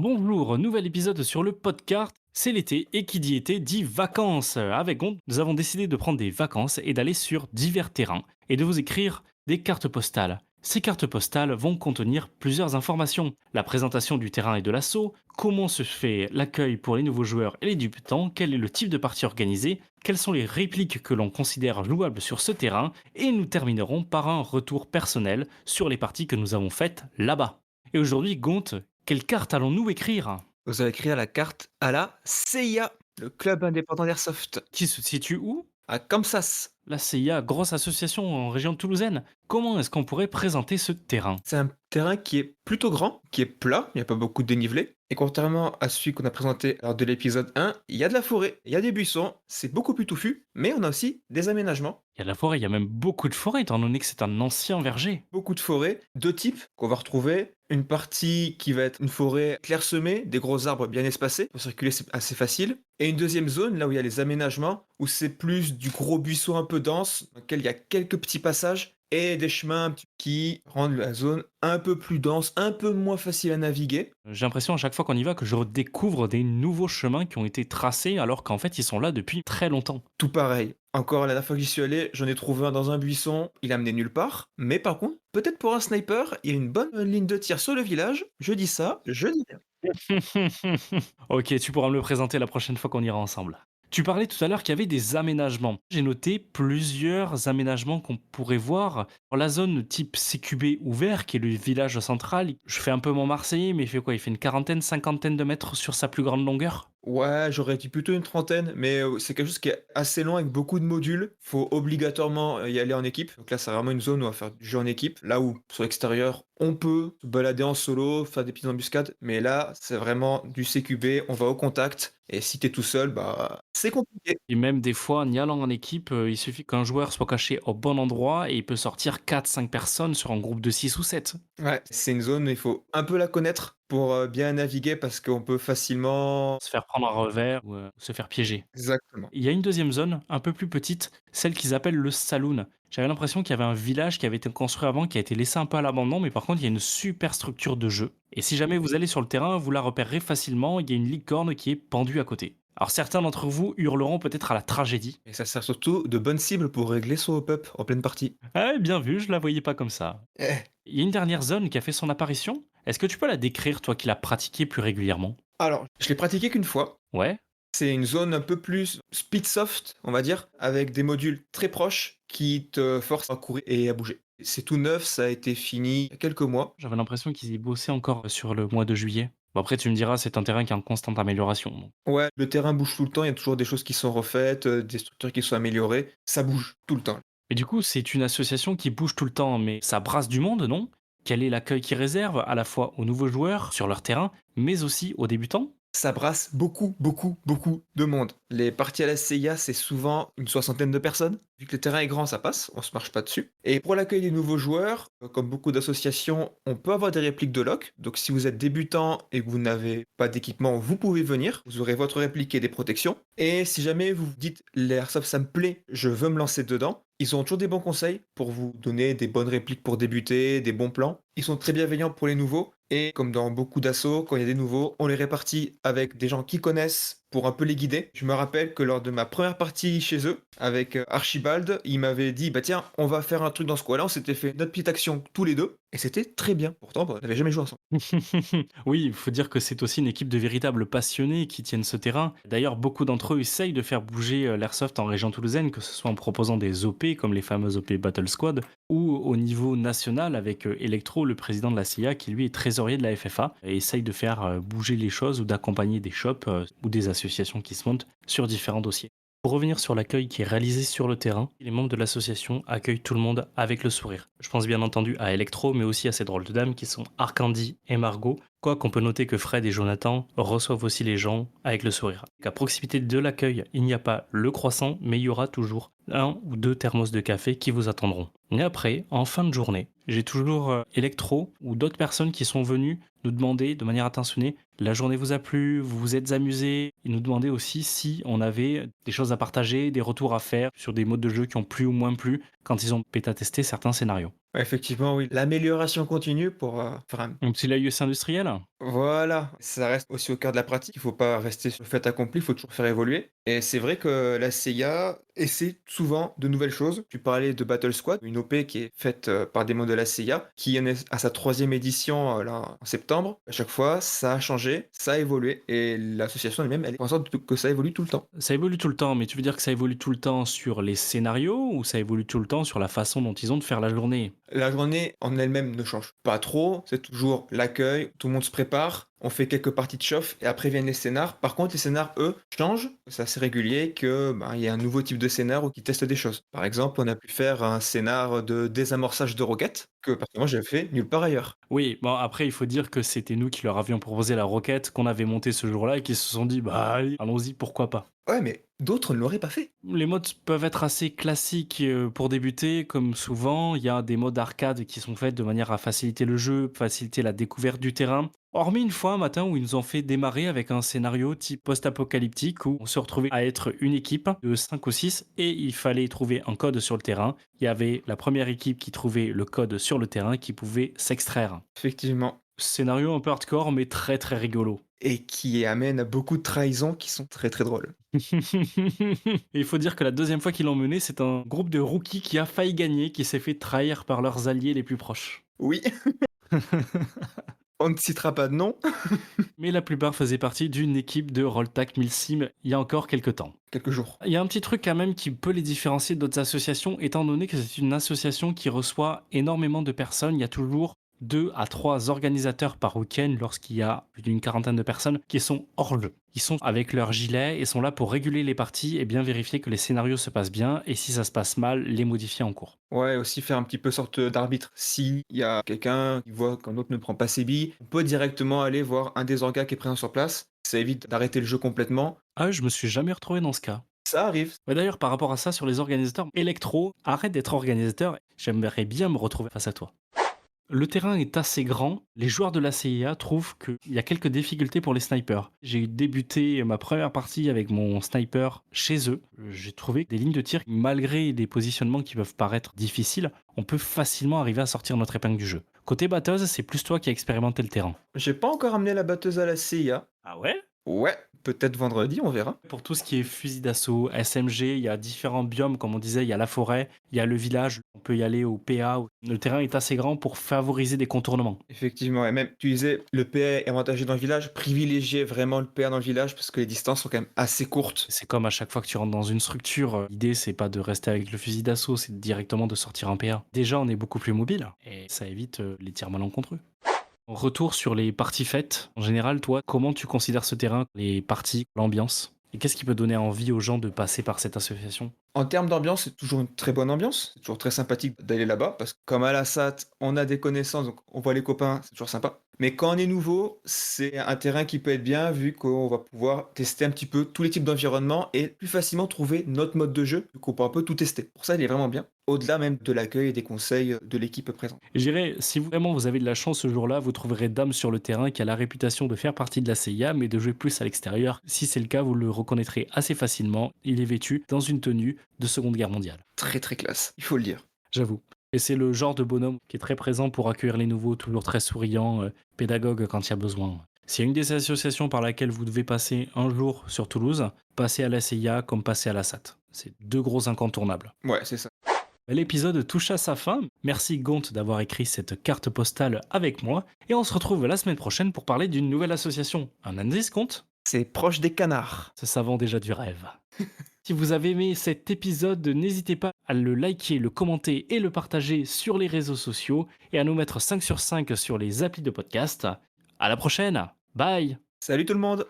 Bonjour, nouvel épisode sur le podcast. C'est l'été et qui dit été dit vacances. Avec Gond, nous avons décidé de prendre des vacances et d'aller sur divers terrains et de vous écrire des cartes postales. Ces cartes postales vont contenir plusieurs informations. La présentation du terrain et de l'assaut, comment se fait l'accueil pour les nouveaux joueurs et les débutants, quel est le type de partie organisée, quelles sont les répliques que l'on considère jouables sur ce terrain et nous terminerons par un retour personnel sur les parties que nous avons faites là-bas. Et aujourd'hui, Gont, quelle carte allons-nous écrire? Vous allez écrire la carte à la CIA, le club indépendant d'airsoft, Qui se situe où? à Kansas. La CIA, grosse association en région toulousaine. Comment est-ce qu'on pourrait présenter ce terrain? C'est un terrain qui est plutôt grand, qui est plat, il n'y a pas beaucoup de dénivelé. Et contrairement à celui qu'on a présenté lors de l'épisode 1, il y a de la forêt, il y a des buissons, c'est beaucoup plus touffu, mais on a aussi des aménagements. Il y a de la forêt, il y a même beaucoup de forêt étant donné que c'est un ancien verger. Beaucoup de forêts, deux types qu'on va retrouver. Une partie qui va être une forêt clairsemée, des gros arbres bien espacés, pour circuler c'est assez facile. Et une deuxième zone, là où il y a les aménagements, où c'est plus du gros buisson un peu dense, dans lequel il y a quelques petits passages et des chemins qui rendent la zone un peu plus dense, un peu moins facile à naviguer. J'ai l'impression à chaque fois qu'on y va que je redécouvre des nouveaux chemins qui ont été tracés alors qu'en fait ils sont là depuis très longtemps. Tout pareil. Encore la dernière fois que j'y suis allé, j'en ai trouvé un dans un buisson, il a mené nulle part. Mais par contre, peut-être pour un sniper, il y a une bonne ligne de tir sur le village. Je dis ça, je dis rien. Ok, tu pourras me le présenter la prochaine fois qu'on ira ensemble. Tu parlais tout à l'heure qu'il y avait des aménagements. J'ai noté plusieurs aménagements qu'on pourrait voir. Dans la zone type CQB ouvert, qui est le village central, je fais un peu mon Marseillais, mais il fait quoi? Il fait une quarantaine, cinquantaine de mètres sur sa plus grande longueur? Ouais, j'aurais dit plutôt une trentaine, mais c'est quelque chose qui est assez long avec beaucoup de modules. Faut obligatoirement y aller en équipe. Donc là, c'est vraiment une zone où on va faire du jeu en équipe. Là où, sur l'extérieur, on peut se balader en solo, faire des petites embuscades. Mais là, c'est vraiment du CQB, on va au contact. Et si t'es tout seul, bah, c'est compliqué. Et même des fois, en y allant en équipe, il suffit qu'un joueur soit caché au bon endroit et il peut sortir quatre, cinq personnes sur un groupe de 6 ou 7. Ouais, c'est une zone où il faut un peu la connaître pour bien naviguer parce qu'on peut facilement. Se faire prendre un revers ou se faire piéger. Exactement. Il y a une deuxième zone, un peu plus petite, celle qu'ils appellent le saloon. J'avais l'impression qu'il y avait un village qui avait été construit avant, qui a été laissé un peu à l'abandon, mais par contre, il y a une super structure de jeu. Et si jamais vous allez sur le terrain, vous la repérerez facilement, il y a une licorne qui est pendue à côté. Alors certains d'entre vous hurleront peut-être à la tragédie. Et ça sert surtout de bonne cible pour régler son hop-up en pleine partie. Ah, bien vu, je la voyais pas comme ça. Eh. Il y a une dernière zone qui a fait son apparition. Est-ce que tu peux la décrire, toi qui l'as pratiquée plus régulièrement? Alors, je l'ai pratiqué qu'une fois. Ouais. C'est une zone un peu plus speed soft, on va dire, avec des modules très proches qui te forcent à courir et à bouger. C'est tout neuf, ça a été fini il y a quelques mois. J'avais l'impression qu'ils y bossaient encore sur le mois de juillet. Bon après tu me diras, c'est un terrain qui est en constante amélioration, donc. Ouais, le terrain bouge tout le temps, il y a toujours des choses qui sont refaites, des structures qui sont améliorées. Ça bouge tout le temps. Mais du coup, c'est une association qui bouge tout le temps, mais ça brasse du monde, non? Quel est l'accueil qu'ils réservent à la fois aux nouveaux joueurs sur leur terrain, mais aussi aux débutants? Ça brasse beaucoup, beaucoup, beaucoup de monde. Les parties à la CIA, c'est souvent une soixantaine de personnes. Vu que le terrain est grand, ça passe, on se marche pas dessus. Et pour l'accueil des nouveaux joueurs, comme beaucoup d'associations, on peut avoir des répliques de lock. Donc si vous êtes débutant et que vous n'avez pas d'équipement, vous pouvez venir. Vous aurez votre réplique et des protections. Et si jamais vous vous dites l'airsoft ça me plaît, je veux me lancer dedans, ils ont toujours des bons conseils pour vous donner des bonnes répliques pour débuter, des bons plans. Ils sont très bienveillants pour les nouveaux. Et comme dans beaucoup d'assauts, quand il y a des nouveaux, on les répartit avec des gens qui connaissent pour un peu les guider. Je me rappelle que lors de ma première partie chez eux, avec Archibald, il m'avait dit, bah tiens, on va faire un truc dans ce coin-là, on s'était fait notre petite action tous les deux, et c'était très bien. Pourtant, bah, on n'avait jamais joué ensemble. Oui, il faut dire que c'est aussi une équipe de véritables passionnés qui tiennent ce terrain. D'ailleurs, beaucoup d'entre eux essayent de faire bouger l'airsoft en région toulousaine, que ce soit en proposant des OP comme les fameuses OP Battle Squad, ou au niveau national avec Electro, le président de la CIA, qui lui est trésorier de la FFA, et essaye de faire bouger les choses ou d'accompagner des shops ou des associations qui se montent sur différents dossiers. Pour revenir sur l'accueil qui est réalisé sur le terrain, les membres de l'association accueillent tout le monde avec le sourire. Je pense bien entendu à Electro, mais aussi à ces drôles de dames qui sont Arcandi et Margot. Quoi qu'on peut noter que Fred et Jonathan reçoivent aussi les gens avec le sourire. À proximité de l'accueil, il n'y a pas le croissant, mais il y aura toujours un ou deux thermos de café qui vous attendront. Et après, en fin de journée, j'ai toujours Electro ou d'autres personnes qui sont venues nous demander de manière attentionnée, la journée vous a plu, vous vous êtes amusé, et nous demandaient aussi si on avait des choses à partager, des retours à faire sur des modes de jeu qui ont plu ou moins plu quand ils ont bêta-testé certains scénarios. Ouais, effectivement, oui, l'amélioration continue pour, faire un Un petit laïus industriel? voilà, ça reste aussi au cœur de la pratique. Il faut pas rester sur le fait accompli, il faut toujours faire évoluer et c'est vrai que la CIA essaie souvent de nouvelles choses. Tu parlais de Battle Squad, une OP qui est faite, par des membres de la CIA, qui en est à sa troisième édition, là, en septembre. À chaque fois, ça a changé, ça a évolué et l'association elle-même, elle est consciente que ça évolue tout le temps. Ça évolue tout le temps, mais tu veux dire que ça évolue tout le temps sur les scénarios ou ça évolue tout le temps sur la façon dont ils ont de faire la journée? La journée en elle-même ne change pas trop, c'est toujours l'accueil, tout le monde se prépare, on fait quelques parties de chauffe et après viennent les scénars. Par contre, les scénars, eux, changent. C'est assez régulier que, ben, il y a un nouveau type de scénar ou qui teste des choses. Par exemple, on a pu faire un scénar de désamorçage de roquettes que personnellement j'avais fait nulle part ailleurs. Oui, bon après il faut dire que c'était nous qui leur avions proposé la roquette qu'on avait montée ce jour-là et qui se sont dit: «Bah allez, allons-y, pourquoi pas?» Ouais, mais d'autres ne l'auraient pas fait. Les modes peuvent être assez classiques, pour débuter, comme souvent, il y a des modes arcade qui sont faits de manière à faciliter le jeu, faciliter la découverte du terrain. Hormis une fois un matin où ils nous ont fait démarrer avec un scénario type post-apocalyptique où on se retrouvait à être une équipe de 5 ou 6 et il fallait trouver un code sur le terrain. Il y avait la première équipe qui trouvait le code sur le terrain qui pouvait s'extraire. Effectivement. Scénario un peu hardcore mais très très rigolo. Et qui amène à beaucoup de trahisons qui sont très, très drôles. Et il faut dire que la deuxième fois qu'ils l'ont mené, c'est un groupe de rookies qui a failli gagner, qui s'est fait trahir par leurs alliés les plus proches. Oui, on ne citera pas de nom. Mais la plupart faisaient partie d'une équipe de Rolltac 1000 Sim il y a encore quelques temps. Quelques jours. Il y a un petit truc quand même qui peut les différencier d'autres associations, étant donné que c'est une association qui reçoit énormément de personnes. Il y a toujours 2 à 3 organisateurs par week-end lorsqu'il y a plus d'une quarantaine de personnes qui sont hors jeu. Ils sont avec leur gilet et sont là pour réguler les parties et bien vérifier que les scénarios se passent bien et si ça se passe mal, les modifier en cours. Ouais, aussi faire un petit peu sorte d'arbitre. S'il y a quelqu'un qui voit qu'un autre ne prend pas ses billes, on peut directement aller voir un des orgas qui est présent sur place. Ça évite d'arrêter le jeu complètement. Ah, je me suis jamais retrouvé dans ce cas. Ça arrive. Ouais, d'ailleurs, par rapport à ça, sur les organisateurs, Electro, arrête d'être organisateur, j'aimerais bien me retrouver face à toi. Le terrain est assez grand. Les joueurs de la CIA trouvent qu'il y a quelques difficultés pour les snipers. J'ai débuté ma première partie avec mon sniper chez eux. J'ai trouvé des lignes de tir, malgré des positionnements qui peuvent paraître difficiles, on peut facilement arriver à sortir notre épingle du jeu. Côté batteuse, c'est plus toi qui as expérimenté le terrain. J'ai pas encore amené la batteuse à la CIA. Ah ouais? Ouais, peut-être vendredi, on verra. Pour tout ce qui est fusil d'assaut, SMG, il y a différents biomes, comme on disait, il y a la forêt, il y a le village, on peut y aller au PA. Le terrain est assez grand pour favoriser des contournements. Effectivement, et même, tu disais, le PA est avantagé dans le village. Privilégiez vraiment le PA dans le village parce que les distances sont quand même assez courtes. C'est comme à chaque fois que tu rentres dans une structure, l'idée c'est pas de rester avec le fusil d'assaut, c'est directement de sortir un PA. Déjà, on est beaucoup plus mobile et ça évite les tirs malencontreux. Retour sur les parties faites. En général, toi, comment tu considères ce terrain, les parties, l'ambiance? Et qu'est-ce qui peut donner envie aux gens de passer par cette association? En termes d'ambiance, c'est toujours une très bonne ambiance. C'est toujours très sympathique d'aller là-bas parce que comme à la SAT, on a des connaissances, donc on voit les copains, c'est toujours sympa. Mais quand on est nouveau, c'est un terrain qui peut être bien vu qu'on va pouvoir tester un petit peu tous les types d'environnements et plus facilement trouver notre mode de jeu vu qu'on peut un peu tout tester. Pour ça, il est vraiment bien. Au-delà même de l'accueil et des conseils de l'équipe présente. Je dirais, si vraiment vous avez de la chance ce jour-là, vous trouverez Dame sur le terrain qui a la réputation de faire partie de la CIA, mais de jouer plus à l'extérieur. Si c'est le cas, vous le reconnaîtrez assez facilement. Il est vêtu dans une tenue de Seconde Guerre mondiale. Très très classe, il faut le dire. J'avoue. Et c'est le genre de bonhomme qui est très présent pour accueillir les nouveaux, toujours très souriant, pédagogue quand il y a besoin. S'il y a une des associations par laquelle vous devez passer un jour sur Toulouse, passez à la CIA comme passer à la SAT. C'est 2 gros incontournables. Ouais, c'est ça. L'épisode touche à sa fin. Merci Gont d'avoir écrit cette carte postale avec moi. Et on se retrouve la semaine prochaine pour parler d'une nouvelle association. Un indice, Gont? C'est proche des canards. Ce savant déjà du rêve. Si vous avez aimé cet épisode, n'hésitez pas à le liker, le commenter et le partager sur les réseaux sociaux et à nous mettre 5 sur 5 sur les applis de podcast. À la prochaine. Bye. Salut tout le monde!